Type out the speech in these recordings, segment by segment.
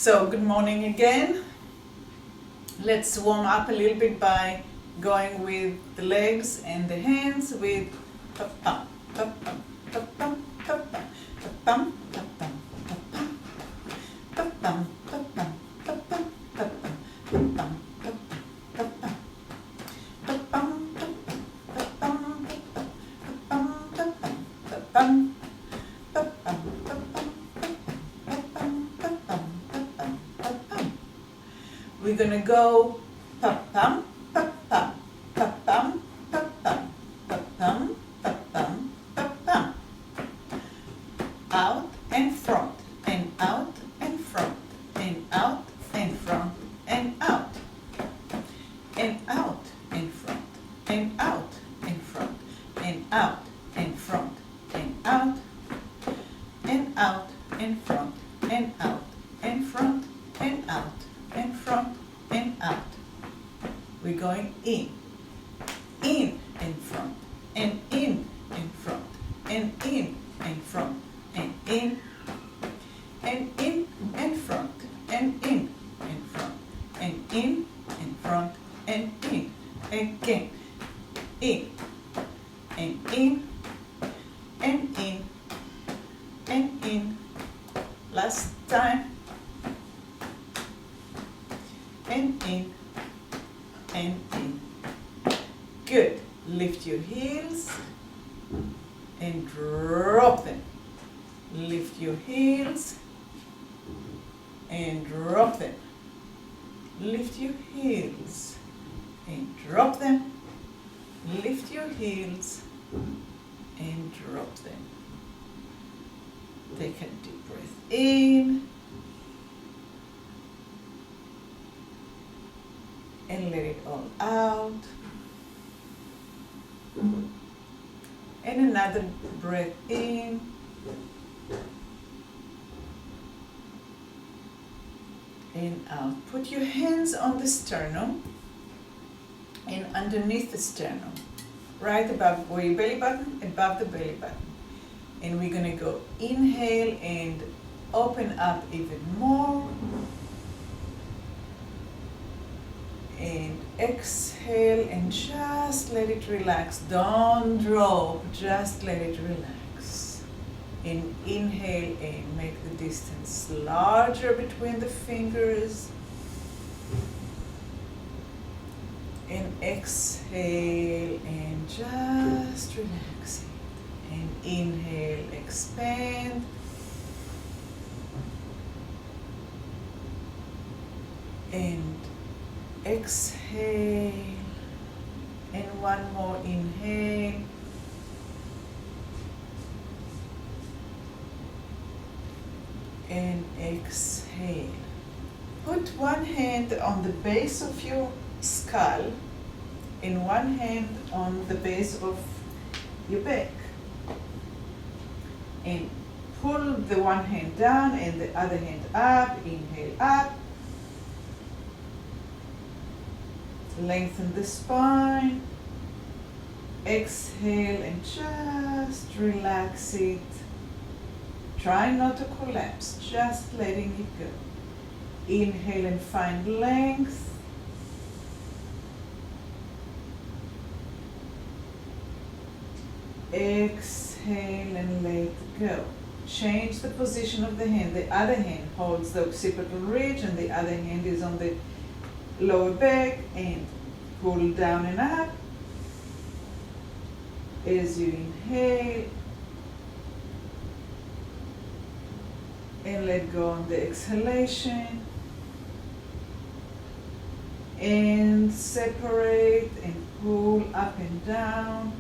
So good morning again. Let's warm up a little bit by going with the legs and the hands with pa-pam, pa-pam, pa-pam, pa-pam, pa-pam, pa-pam, pa-pam, pa-pam, pa-pam, pa-pam, pa-pam, pa-pam, pa-pam, pa-pam, pa-pam, pa-pam, we're gonna go pa-pam, pa-pam, pa-pam, pa-pam, pa-pam, pa-pam, pa-pam. Out and front, and out and front, and out and front, and out. And out and front, and out and front, and out and front, and out, and out and front, and out and front, and out and front, and out. We're going in and front, and in and front, and in and front, and in and front, and in and front, and in and front, and in again, in and in and in and in. Last time. And in, and in. Good. Lift your heels and drop them. Lift your heels and drop them. Lift your heels and drop them. Lift your heels and drop them. Take a deep breath in. And let it all out. And another breath in. And out. Put your hands on the sternum and underneath the sternum, right above where your belly button, above the belly button. And we're going to go inhale and open up even more. And exhale and just let it relax. Don't drop, just let it relax. And inhale and make the distance larger between the fingers. And exhale and just relax it. And inhale, expand. And exhale, and one more inhale, and exhale. Put one hand on the base of your skull and one hand on the base of your back, and pull the one hand down and the other hand up. Inhale up. Lengthen the spine. Exhale and just relax it. Try not to collapse, just letting it go. Inhale and find length. Exhale and let go. Change the position of the hand. The other hand holds the occipital ridge and the other hand is on the lower back, and pull down and up as you inhale, and let go on the exhalation, and separate and pull up and down,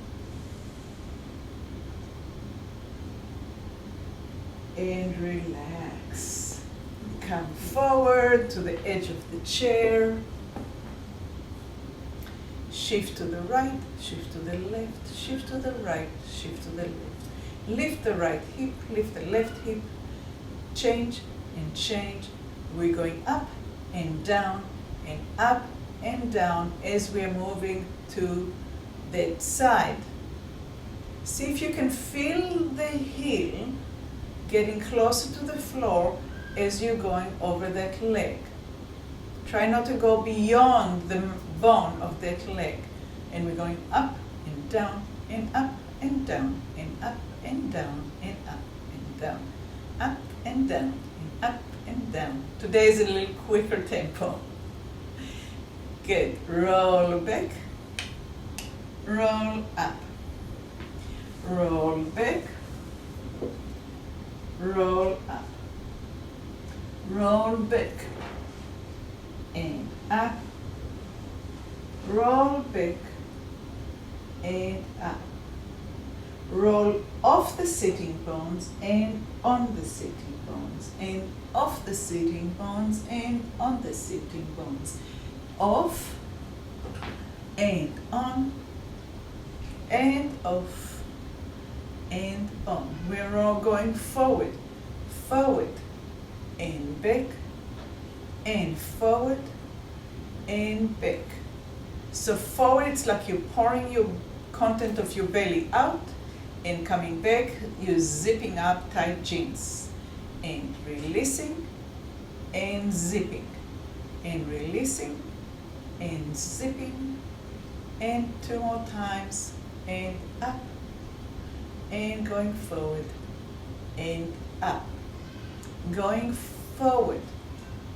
and relax. Come forward to the edge of the chair. Shift to the right, shift to the left, shift to the right, shift to the left. Lift the right hip, lift the left hip. Change and change. We're going up and down and up and down as we are moving to that side. See if you can feel the heel getting closer to the floor as you're going over that leg. Try not to go beyond the bone of that leg. And we're going up and down and up and down and up and down and up and down, up and down and up and down. Today is a little quicker tempo. Good. Roll back, roll up, roll back, roll up, roll back, and up, roll back, and up. Roll off the sitting bones and on the sitting bones, and off the sitting bones and on the sitting bones. Off and on and off and on. We're all going forward, forward and back, and forward and back. So forward, it's like you're pouring your content of your belly out, and coming back, you're zipping up tight jeans, and releasing and zipping, and releasing and zipping, and 2 more times, and up, and going forward, and up, going forward,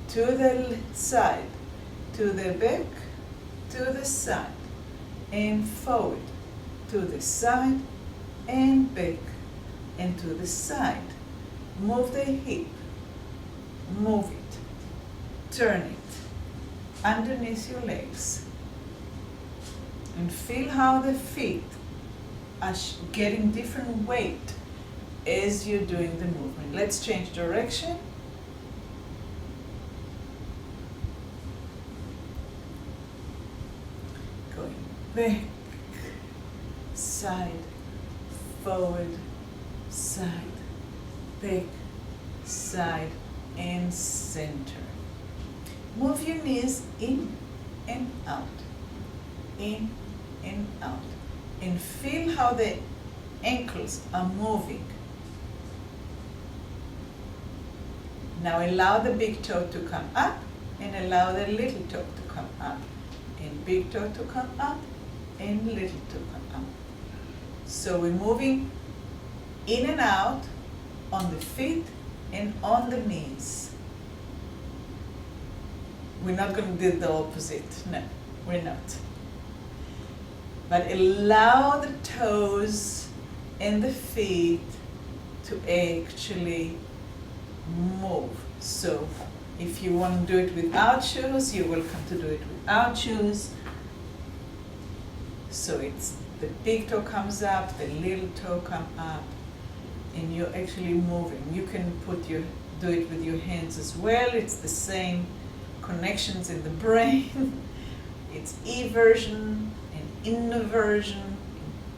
to the side, to the back, to the side, and forward, to the side, and back, and to the side. Move the hip, move it, turn it, underneath your legs, and feel how the feet are getting different weight as you're doing the movement. Let's change direction. Going back, side, forward, side, back, side, and center. Move your knees in and out, in and out, and feel how the ankles are moving. Now allow the big toe to come up and allow the little toe to come up, and big toe to come up and little toe come up. So we're moving in and out on the feet and on the knees. We're not going to do the opposite. No, we're not. But allow the toes and the feet to actually move. So if you want to do it without shoes, you're welcome to do it without shoes. So it's the big toe comes up, the little toe comes up, and you're actually moving. You can do it with your hands as well. It's the same connections in the brain. It's eversion and inversion,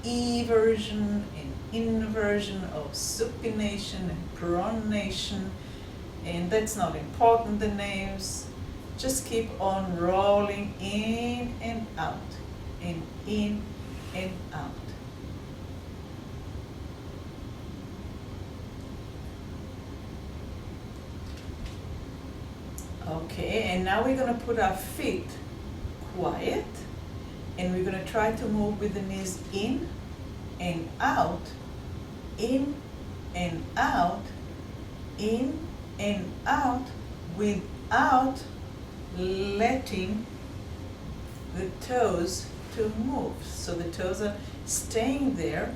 and eversion and inversion of supination and pronation, and that's not important, the names. Just keep on rolling in and out, and in and out. Okay, and now we're going to put our feet quiet, and we're going to try to move with the knees in and out, in and out, in and out, without letting the toes to move. So the toes are staying there,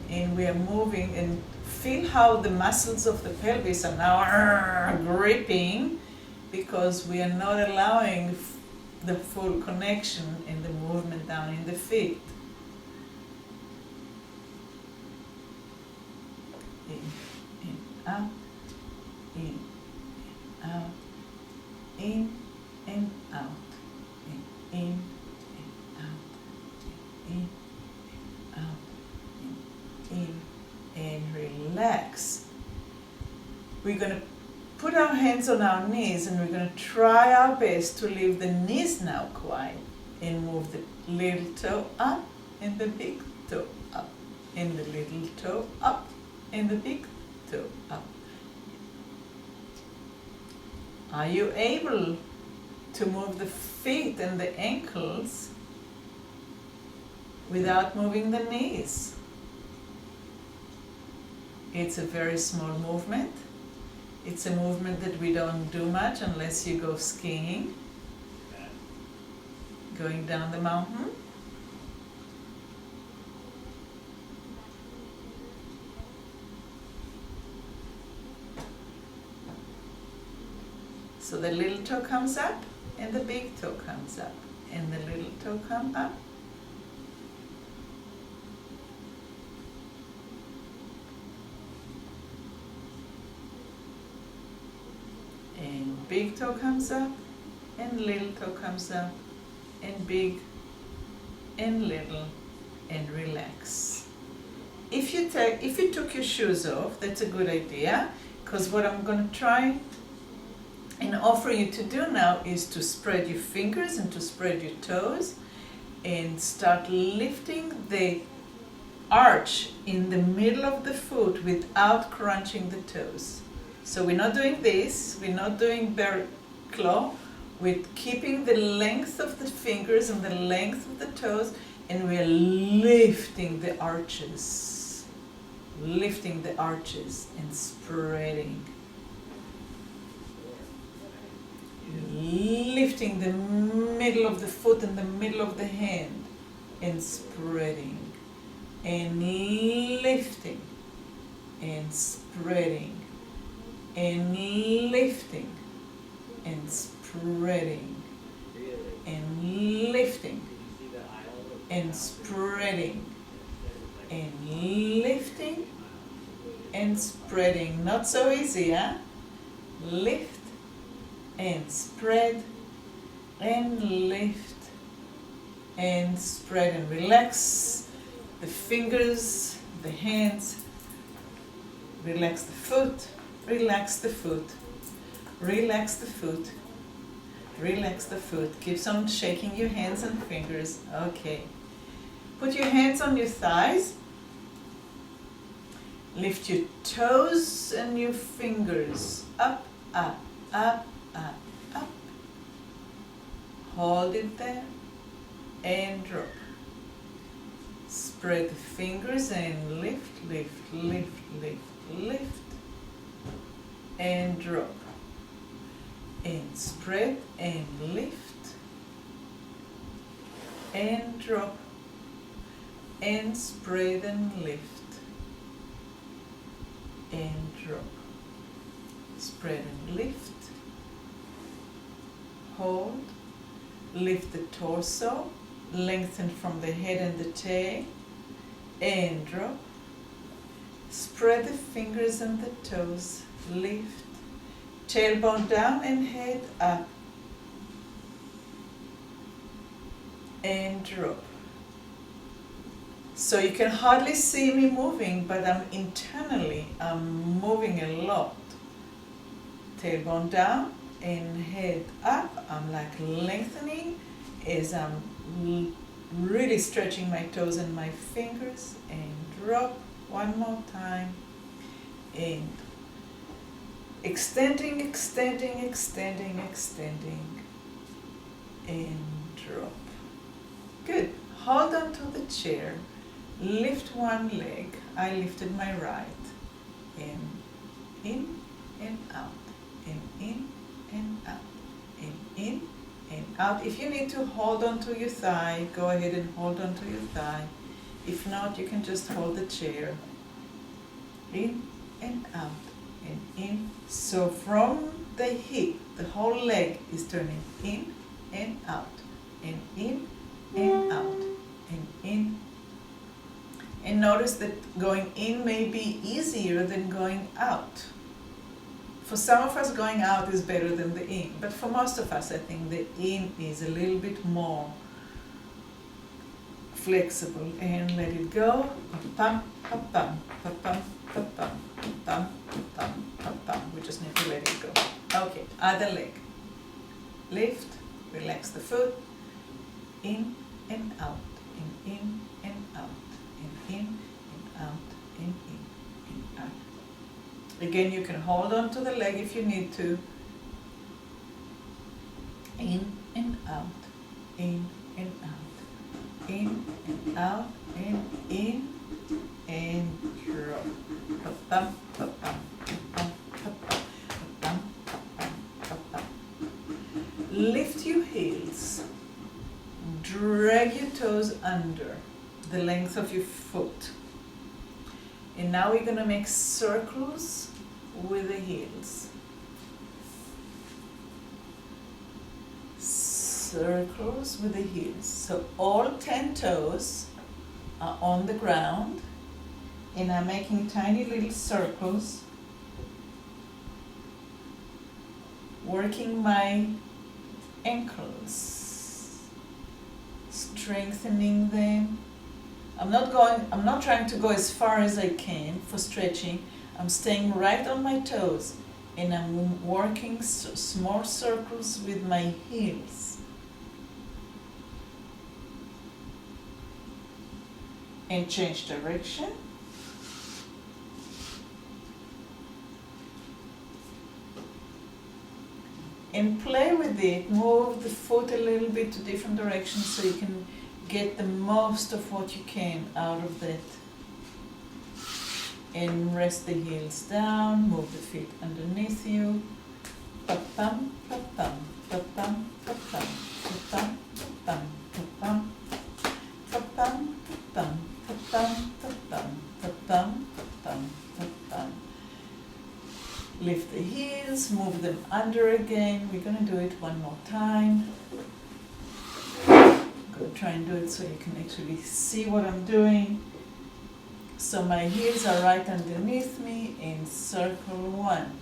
and we are moving, and feel how the muscles of the pelvis are now gripping, because we are not allowing the full connection in the movement down in the feet. In, out, in, out, in, and out, in, and out, in, out, in, and relax. We're going to put our hands on our knees, and we're going to try our best to leave the knees now quiet, and move the little toe up and the big toe up, and the little toe up and the big toe up. Are you able to move the feet and the ankles without moving the knees? It's a very small movement. It's a movement that we don't do much unless you go skiing, going down the mountain. So the little toe comes up and the big toe comes up, and the little toe comes up. And big toe comes up, and little toe comes up, and big and little, and relax. If you took your shoes off, that's a good idea, because what I'm going to try and offer you to do now is to spread your fingers and to spread your toes and start lifting the arch in the middle of the foot without crunching the toes. So we're not doing this, we're not doing bear claw, we're keeping the length of the fingers and the length of the toes, and we're lifting the arches and spreading. Lifting the middle of the foot and the middle of the hand and spreading, and lifting and spreading, and lifting and spreading, and lifting and spreading, and lifting and spreading. Not so easy, huh? Lift and spread and lift and spread, and relax the fingers, the hands, relax the foot, relax the foot, relax the foot, relax the foot. Keep on shaking your hands and fingers. Okay. Put your hands on your thighs. Lift your toes and your fingers up, up, up, up, up. Hold it there and drop. Spread the fingers and lift, lift, lift, lift, lift, and drop. And spread and lift, and drop, and spread and lift, and drop. Spread and lift. Hold, lift the torso, lengthen from the head and the tail, and drop. Spread the fingers and the toes, lift, tailbone down and head up, and drop. So you can hardly see me moving, but I'm moving a lot. Tailbone down and head up. I'm like lengthening as I'm really stretching my toes and my fingers, and drop one more time, and extending, extending, extending, extending, and drop. Good. Hold on to the chair. Lift one leg. I lifted my right. And in and out. And in and out. And in and out. If you need to hold on to your thigh, go ahead and hold on to your thigh. If not, you can just hold the chair. In and out. And in. So from the hip, the whole leg is turning in and out. And in and out. And in. And notice that going in may be easier than going out. For some of us, going out is better than the in, but for most of us, I think the in is a little bit more flexible. And let it go. Pam, pam, pam, pam, pam, pam, pam, pam, pam, pam, pam. We just need to let it go. Okay, other leg. Lift, relax the foot, in and out, and in and out, and in and out, and in and out. Again, you can hold on to the leg if you need to, in and out, in and out, in and out, and in and drop. Pa-pum, pa-pum, pa-pum, pa-pum, pa-pum, pa-pum, pa-pum. Lift your heels, drag your toes under the length of your foot. And now we're gonna make circles with the heels. Circles with the heels. So all 10 toes are on the ground, and I'm making tiny little circles, working my ankles, strengthening them. I'm not trying to go as far as I can for stretching. I'm staying right on my toes, and I'm working small circles with my heels. And change direction. And play with it. Move the foot a little bit to different directions so you can get the most of what you can out of that. And rest the heels down, move the feet underneath you. Pa-pum, pa-pum, pa-pum, pa-pum, pa-pum, pa-pum, pa-pum, pa-pum, pa-pum, pa-pum, pa-pum, pa-pum, pa-pum, pa-pum. Lift the heels, move them under again. We're going to do it one more time. I'm going to try and do it so you can actually see what I'm doing. So my heels are right underneath me in circle 1,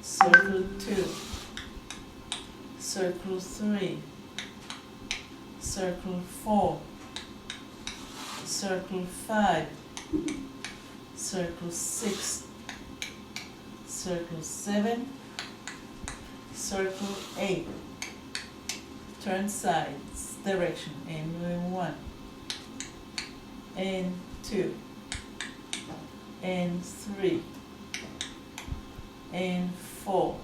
circle 2, circle 3, circle 4, circle 5, circle 6, circle 7, circle 8, turn sides, direction, and 1, and 2, and 3, and 4,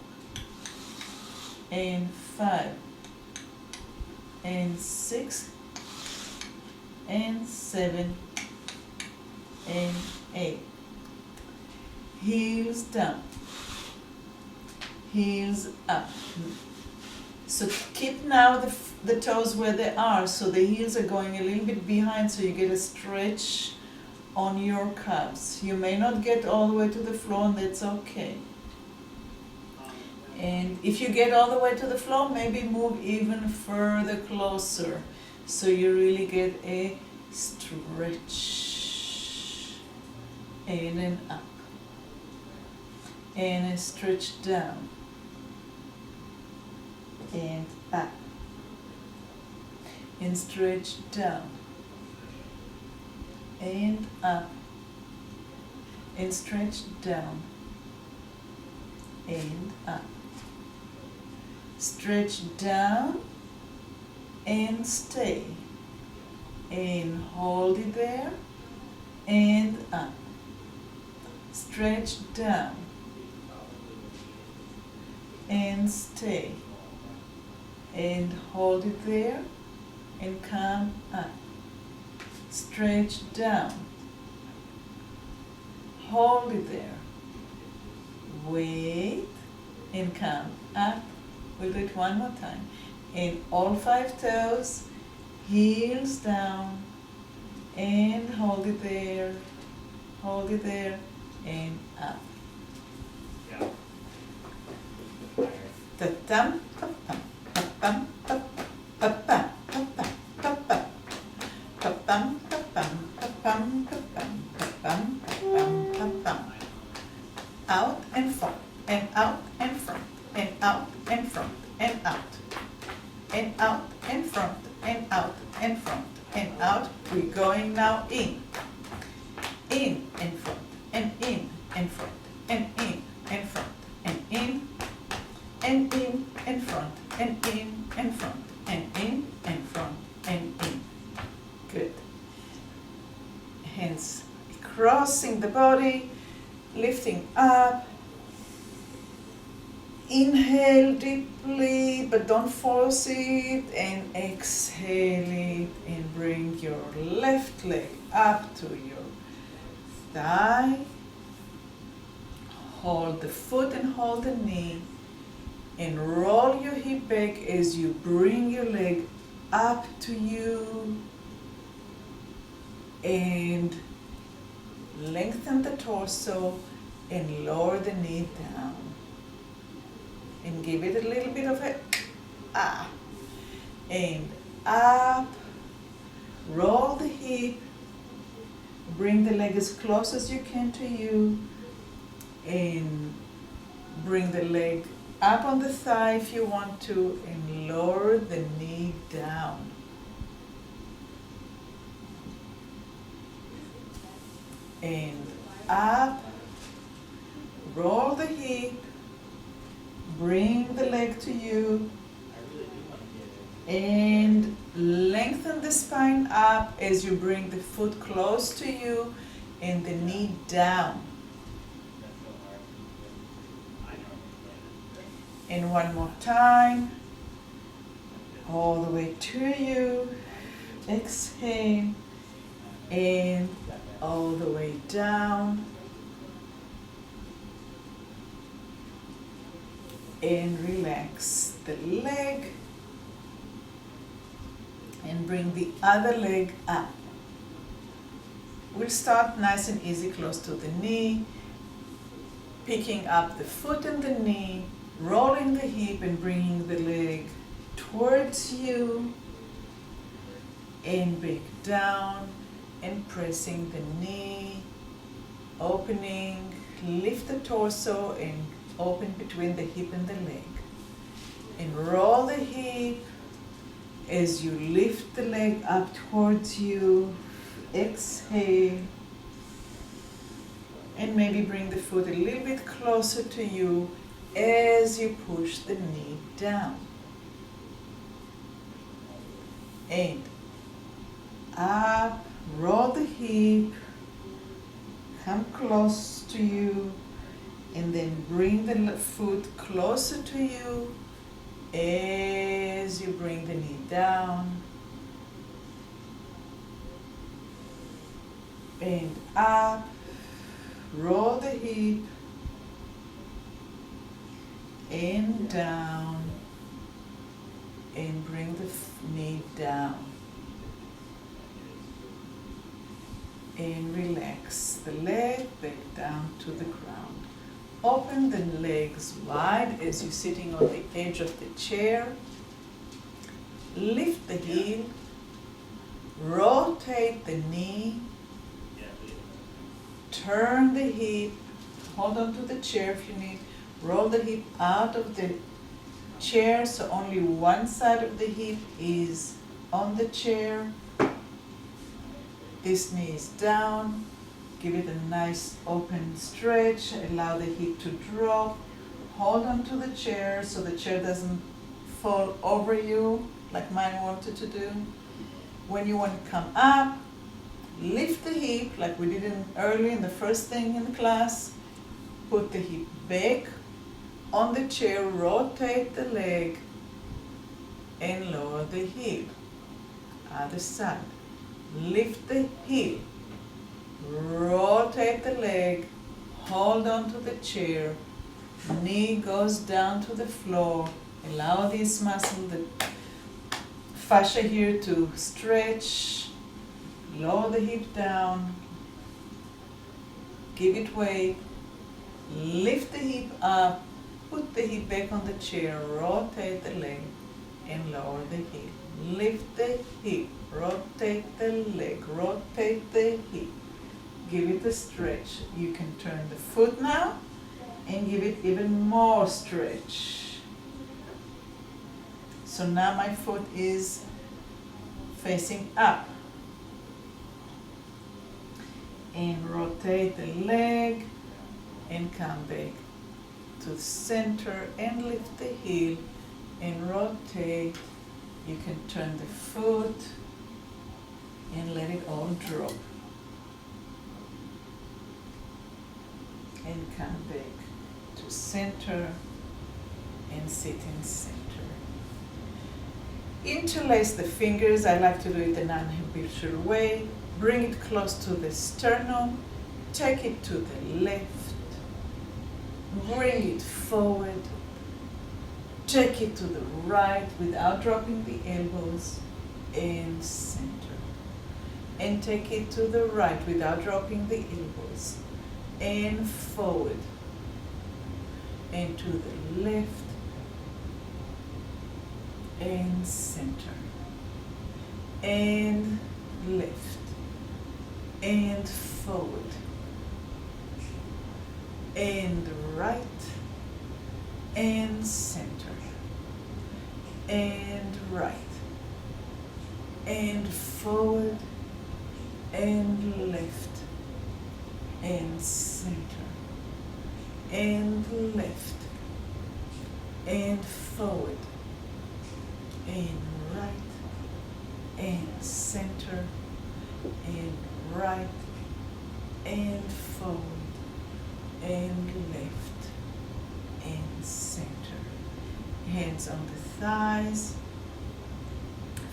and 5, and 6, and 7, and 8. Heels down, heels up. So keep now the toes where they are, so the heels are going a little bit behind, so you get a stretch on your calves. You may not get all the way to the floor, and that's okay. And if you get all the way to the floor, maybe move even further closer, so you really get a stretch. In and up. And a stretch down. And up. And stretch down. And up. And stretch down. And up. Stretch down and stay. And hold it there. And up. Stretch down. And stay. And hold it there. And come up. Stretch down. Hold it there. Wait. And come up. We'll do it one more time. And all 5 toes, heels down, and hold it there, and up. Ta-tam, pa-pam, pa-pam, pa-pam, pa-pam, pa-pam, pa-pam, pa-pam, pa-pam, pa-pam, pa-pam, pa-pam, pa-pam. Out and front, and out and front, and out and front, and out, and out and front, and out and front, and out. We're going now in and front, and in and front, and in and front, and in and front, and in and front, and in and front, and in. Good. Hands crossing the body, lifting up, Inhale deeply, but don't force it, and exhale it, and bring your left leg up to your thigh. Hold the foot and hold the knee, and roll your hip back as you bring your leg up to you, and lengthen the torso and lower the knee down. And give it a little bit of a and up, roll the hip, bring the leg as close as you can to you, and bring the leg up on the thigh if you want to, and lower the knee down. And up, roll the hip, bring the leg to you, and lengthen the spine up as you bring the foot close to you and the knee down. And one more time, all the way to you, exhale, and all the way down, and relax the leg, and bring the other leg up. We'll start nice and easy, close to the knee, picking up the foot and the knee, rolling the hip and bringing the leg towards you, and back down, and pressing the knee, opening, lift the torso and open between the hip and the leg. And roll the hip as you lift the leg up towards you. Exhale. And maybe bring the foot a little bit closer to you as you push the knee down. And up, roll the hip, come close to you, and then bring the foot closer to you as you bring the knee down. And up, roll the hip, and down, and bring the knee down. And relax the leg back down to the ground. Open the legs wide as you're sitting on the edge of the chair. Lift the heel, rotate the knee, turn the hip, hold on to the chair if you need, roll the hip out of the chair so only one side of the hip is on the chair. This knee is down. Give it a nice open stretch. Allow the hip to drop. Hold on to the chair so the chair doesn't fall over you like mine wanted to do. When you want to come up, lift the hip like we did earlier in the first thing in the class. Put the hip back on the chair, rotate the leg, and lower the hip. Other side. Lift the hip, rotate the leg, hold on to the chair, knee goes down to the floor. Allow this muscle, the fascia here, to stretch. Lower the hip down, give it weight, lift the hip up, put the hip back on the chair, rotate the leg, and lower the hip. Lift the hip, rotate the leg, rotate the hip. Give it a stretch. You can turn the foot now and give it even more stretch. So now my foot is facing up. And rotate the leg and come back to the center and lift the heel and rotate. You can turn the foot and let it all drop. And come back to center and sit in center. Interlace the fingers. I like to do it an unhabitual way. Bring it close to the sternum. Take it to the left. Bring it forward. Take it to the right without dropping the elbows, and center. And take it to the right without dropping the elbows, and forward. And to the left, and center. And left, and forward. And right, and center. And right, and forward, and left, and center, and left, and forward, and right, and center, and right, and forward, and left, and center. Hands on the thighs,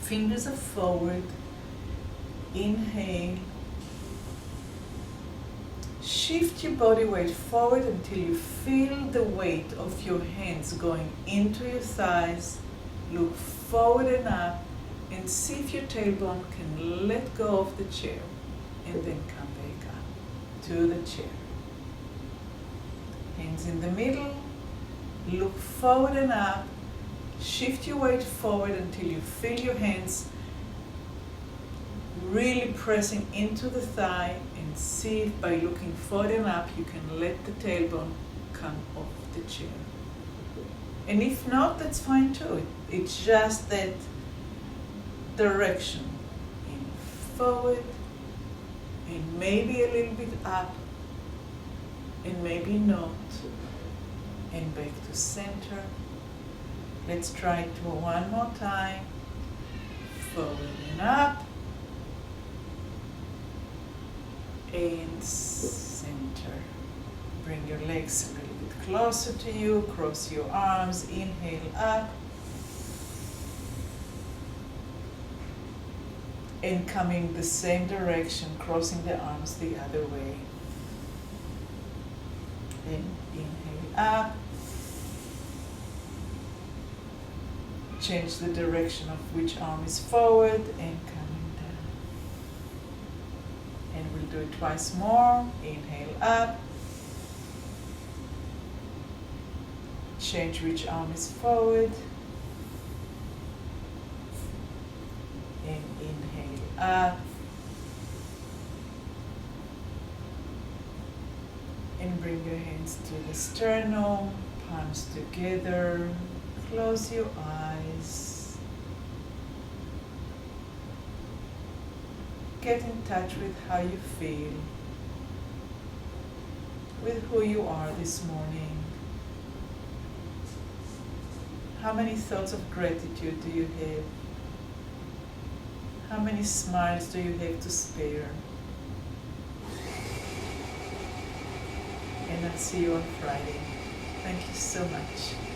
fingers are forward. Inhale. Shift your body weight forward until you feel the weight of your hands going into your thighs. Look forward and up and see if your tailbone can let go of the chair, and then come back up to the chair. Hands in the middle. Look forward and up. Shift your weight forward until you feel your hands really pressing into the thigh, and see if by looking forward and up you can let the tailbone come off the chair. And if not, that's fine too. It's just that direction. In forward, and maybe a little bit up, and maybe not. And back to center. Let's try it one more time. Forward and up. And center. Bring your legs a little bit closer to you. Cross your arms. Inhale up. And coming the same direction, crossing the arms the other way. And inhale up. Change the direction of which arm is forward and coming down. And we'll do it twice more. Inhale up. Change which arm is forward. And inhale up. And bring your hands to the sternum, palms together. Close your eyes. Get in touch with how you feel, with who you are this morning. How many thoughts of gratitude do you have? How many smiles do you have to spare? And I'll see you on Friday. Thank you so much.